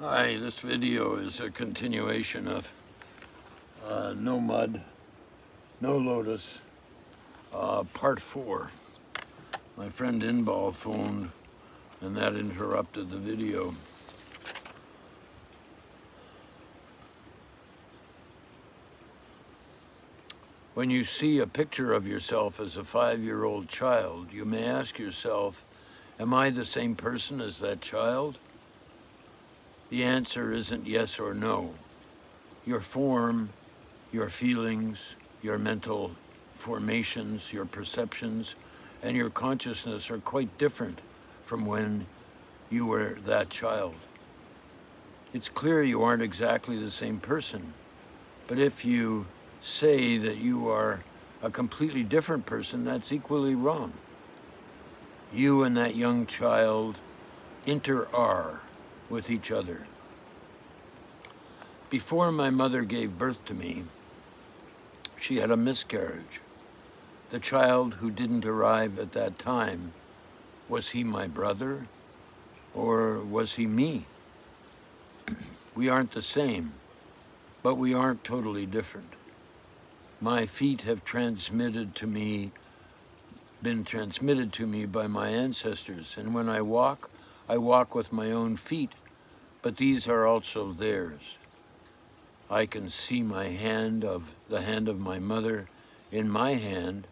Hi, this video is a continuation of No Mud, No Lotus, part 4. My friend Inbal phoned and that interrupted the video. When you see a picture of yourself as a 5-year-old child, you may ask yourself, am I the same person as that child? The answer isn't yes or no. Your form, your feelings, your mental formations, your perceptions, and your consciousness are quite different from when you were that child. It's clear you aren't exactly the same person, but if you say that you are a completely different person, that's equally wrong. You and that young child inter-are with each other. Before my mother gave birth to me, she had a miscarriage. The child who didn't arrive at that time, was he my brother or was he me? We aren't the same, but we aren't totally different. My feet have been transmitted to me by my ancestors, and when I walk with my own feet, but these are also theirs. I can see the hand of my mother in my hand.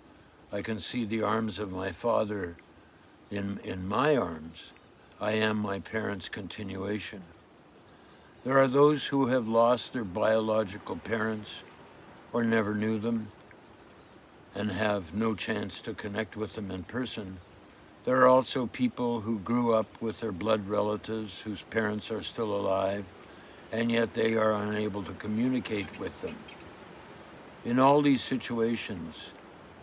I can see the arms of my father in my arms. I am my parents' continuation. There are those who have lost their biological parents or never knew them and have no chance to connect with them in person. There are also people who grew up with their blood relatives whose parents are still alive, and yet they are unable to communicate with them. In all these situations,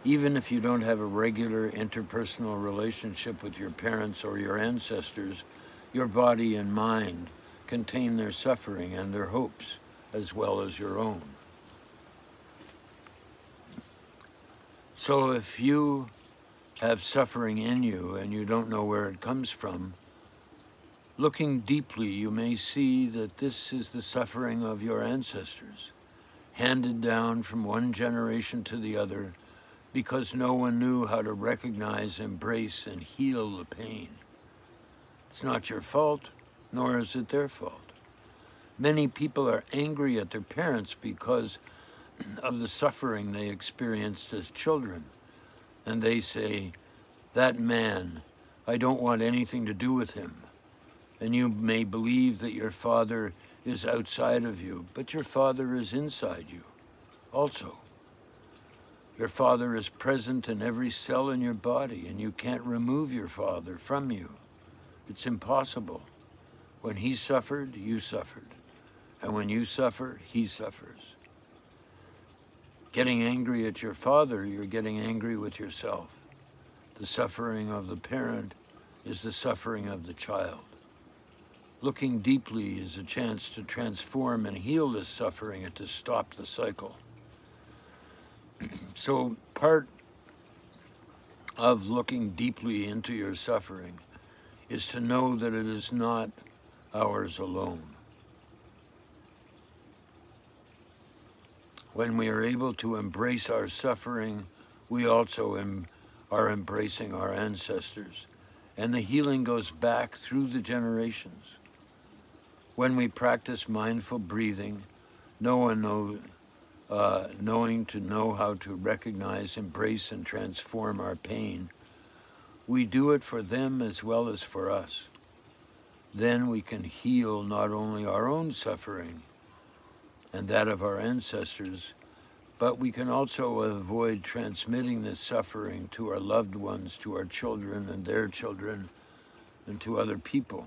even if you don't have a regular interpersonal relationship with your parents or your ancestors, your body and mind contain their suffering and their hopes, as well as your own. So if you have suffering in you and you don't know where it comes from, looking deeply, you may see that this is the suffering of your ancestors, handed down from one generation to the other because no one knew how to recognize, embrace, and heal the pain. It's not your fault, nor is it their fault. Many people are angry at their parents because of the suffering they experienced as children, and they say, that man, I don't want anything to do with him. And you may believe that your father is outside of you, but your father is inside you also. Your father is present in every cell in your body, and you can't remove your father from you. It's impossible. When he suffered, you suffered. And when you suffer, he suffers. Getting angry at your father, you're getting angry with yourself. The suffering of the parent is the suffering of the child. Looking deeply is a chance to transform and heal this suffering and to stop the cycle. So part of looking deeply into your suffering is to know that it is not ours alone. When we are able to embrace our suffering, we also are embracing our ancestors, and the healing goes back through the generations. When we practice mindful breathing, knowing to know how to recognize, embrace, and transform our pain, we do it for them as well as for us. Then we can heal not only our own suffering and that of our ancestors, but we can also avoid transmitting this suffering to our loved ones, to our children and their children, and to other people.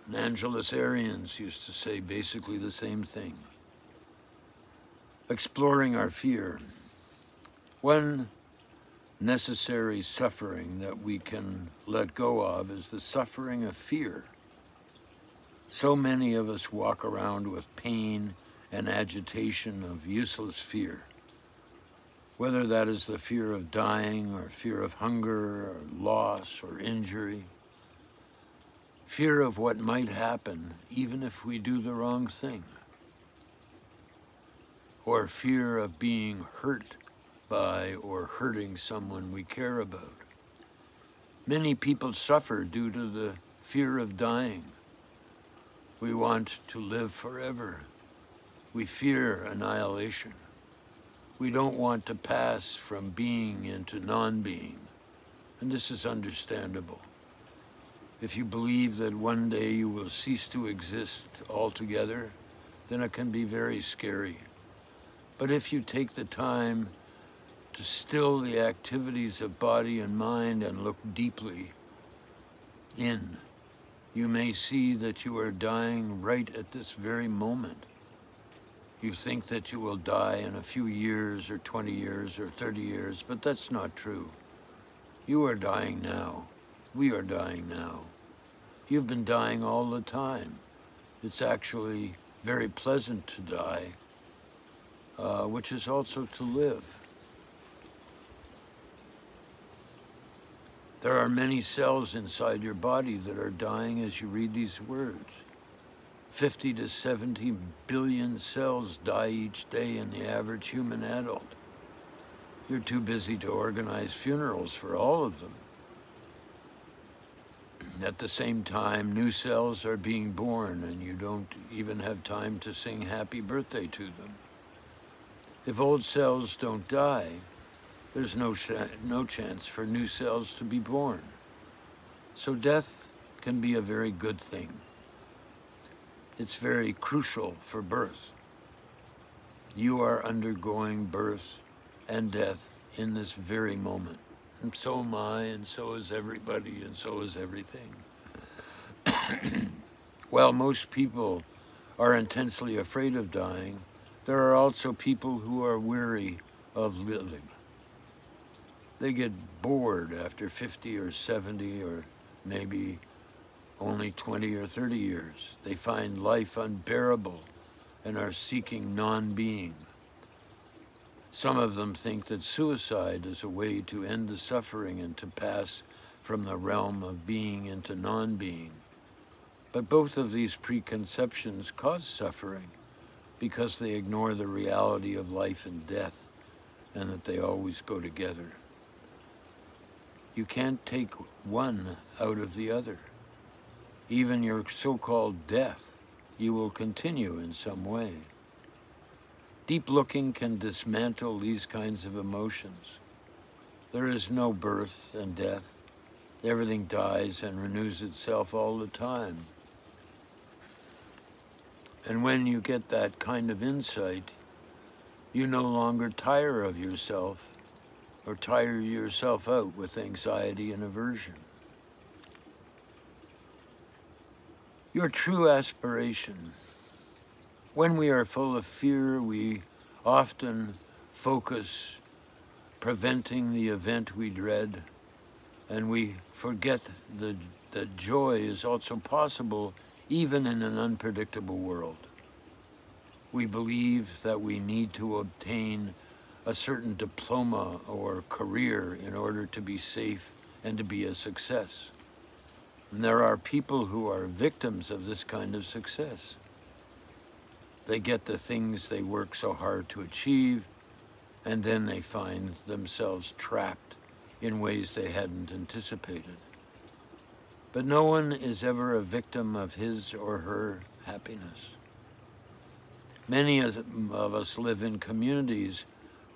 And Angelus Arians used to say basically the same thing. Exploring our fear. One necessary suffering that we can let go of is the suffering of fear. So many of us walk around with pain and agitation of useless fear, whether that is the fear of dying or fear of hunger or loss or injury. fear of what might happen even if we do the wrong thing, or fear of being hurt by or hurting someone we care about. Many people suffer due to the fear of dying. We want to live forever. We fear annihilation. We don't want to pass from being into non-being, and this is understandable. If you believe that one day you will cease to exist altogether, then it can be very scary. But if you take the time to still the activities of body and mind and look deeply in, you may see that you are dying right at this very moment. You think that you will die in a few years or 20 years or 30 years, but that's not true. You are dying now. We are dying now. You've been dying all the time. It's actually very pleasant to die, which is also to live. There are many cells inside your body that are dying as you read these words. 50 to 70 billion cells die each day in the average human adult. You're too busy to organize funerals for all of them. At the same time, new cells are being born, and you don't even have time to sing happy birthday to them. If old cells don't die, there's no chance for new cells to be born. So death can be a very good thing. It's very crucial for birth. You are undergoing birth and death in this very moment. And so am I, and so is everybody, and so is everything. While most people are intensely afraid of dying, there are also people who are weary of living. They get bored after 50 or 70 or maybe only 20 or 30 years. They find life unbearable and are seeking non-being. Some of them think that suicide is a way to end the suffering and to pass from the realm of being into non-being. But both of these preconceptions cause suffering because they ignore the reality of life and death and that they always go together. You can't take one out of the other. Even your so-called death, you will continue in some way. Deep looking can dismantle these kinds of emotions. There is no birth and death. Everything dies and renews itself all the time. And when you get that kind of insight, you no longer tire of yourself or tire yourself out with anxiety and aversion. Your true aspiration. When we are full of fear, we often focus preventing the event we dread, and we forget that joy is also possible even in an unpredictable world. We believe that we need to obtain a certain diploma or career in order to be safe and to be a success. And there are people who are victims of this kind of success. They get the things they work so hard to achieve, and then they find themselves trapped in ways they hadn't anticipated. But no one is ever a victim of his or her happiness. Many of us live in communities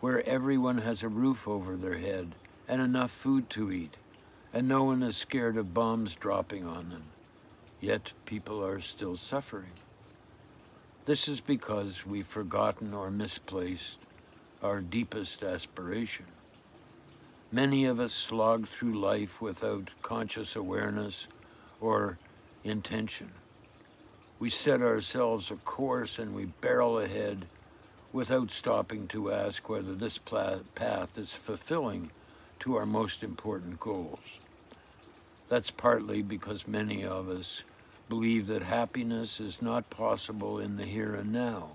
where everyone has a roof over their head and enough food to eat, and no one is scared of bombs dropping on them. Yet people are still suffering. This is because we've forgotten or misplaced our deepest aspiration. Many of us slog through life without conscious awareness or intention. We set ourselves a course and we barrel ahead without stopping to ask whether this path is fulfilling to our most important goals. That's partly because many of us believe that happiness is not possible in the here and now.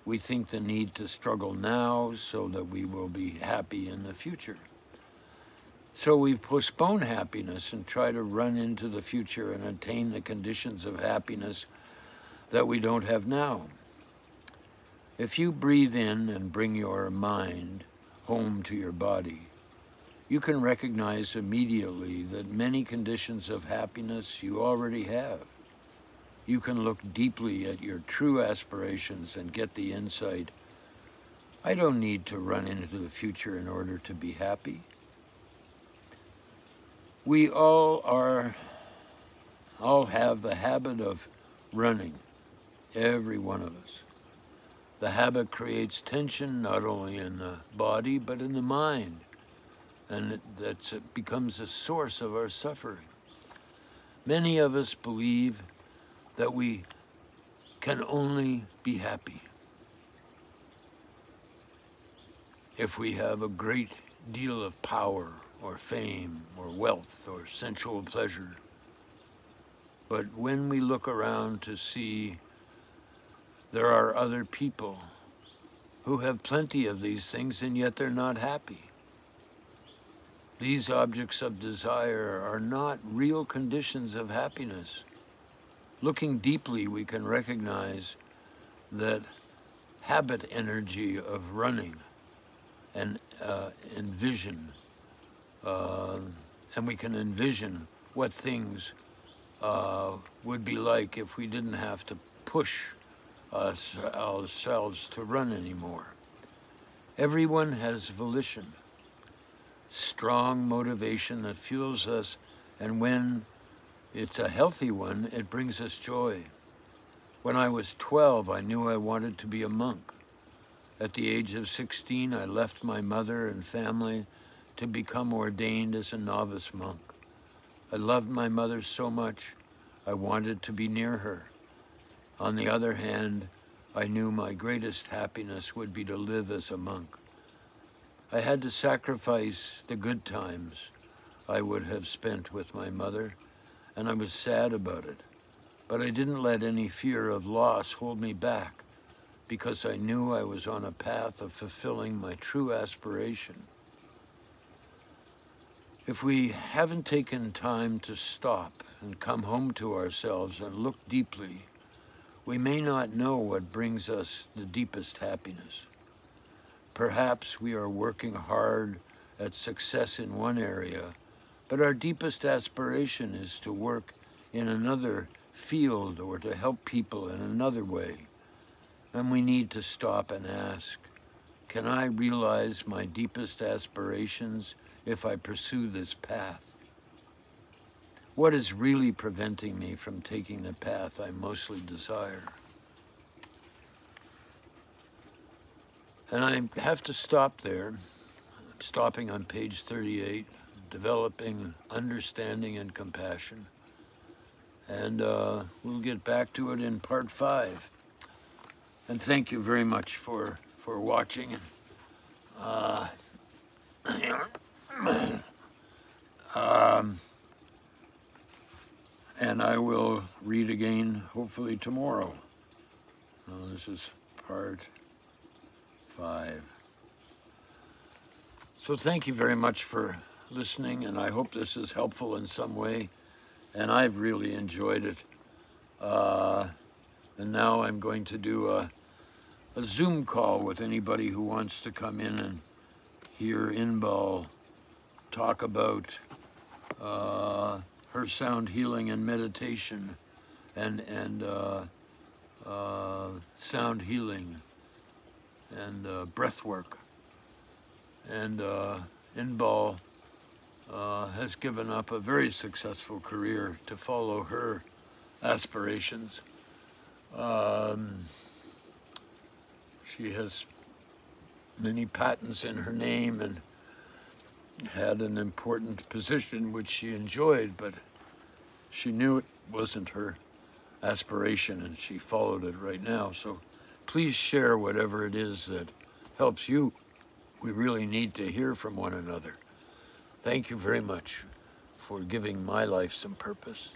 We think the need to struggle now so that we will be happy in the future. So we postpone happiness and try to run into the future and attain the conditions of happiness that we don't have now. If you breathe in and bring your mind home to your body, you can recognize immediately that many conditions of happiness you already have. You can look deeply at your true aspirations and get the insight, I don't need to run into the future in order to be happy. We all have the habit of running, every one of us. The habit creates tension not only in the body, but in the mind. And it becomes a source of our suffering. Many of us believe that we can only be happy if we have a great deal of power or fame or wealth or sensual pleasure. But when we look around to see there are other people who have plenty of these things and yet they're not happy. These objects of desire are not real conditions of happiness. Looking deeply, we can recognize that habit energy of running and envision, and we can envision what things would be like if we didn't have to push ourselves to run anymore. Everyone has volition, strong motivation that fuels us, and when it's a healthy one, it brings us joy. When I was 12, I knew I wanted to be a monk. At the age of 16, I left my mother and family to become ordained as a novice monk. I loved my mother so much, I wanted to be near her. On the other hand, I knew my greatest happiness would be to live as a monk. I had to sacrifice the good times I would have spent with my mother, and I was sad about it. But I didn't let any fear of loss hold me back, because I knew I was on a path of fulfilling my true aspiration. If we haven't taken time to stop and come home to ourselves and look deeply, we may not know what brings us the deepest happiness. Perhaps we are working hard at success in one area, but our deepest aspiration is to work in another field or to help people in another way. And we need to stop and ask, can I realize my deepest aspirations if I pursue this path? What is really preventing me from taking the path I mostly desire? And I have to stop there. I'm stopping on page 38, developing understanding and compassion. And we'll get back to it in part 5. And thank you very much for watching. And I will read again, hopefully tomorrow. This is part 5. So thank you very much for listening, and I hope this is helpful in some way. And I've really enjoyed it. And now I'm going to do a Zoom call with anybody who wants to come in and hear Inbal talk about her sound healing and meditation and sound healing and breath work. And Inbal has given up a very successful career to follow her aspirations. She has many patents in her name and had an important position which she enjoyed, but she knew it wasn't her aspiration and she followed it right now. So please share whatever it is that helps you. We really need to hear from one another. Thank you very much for giving my life some purpose.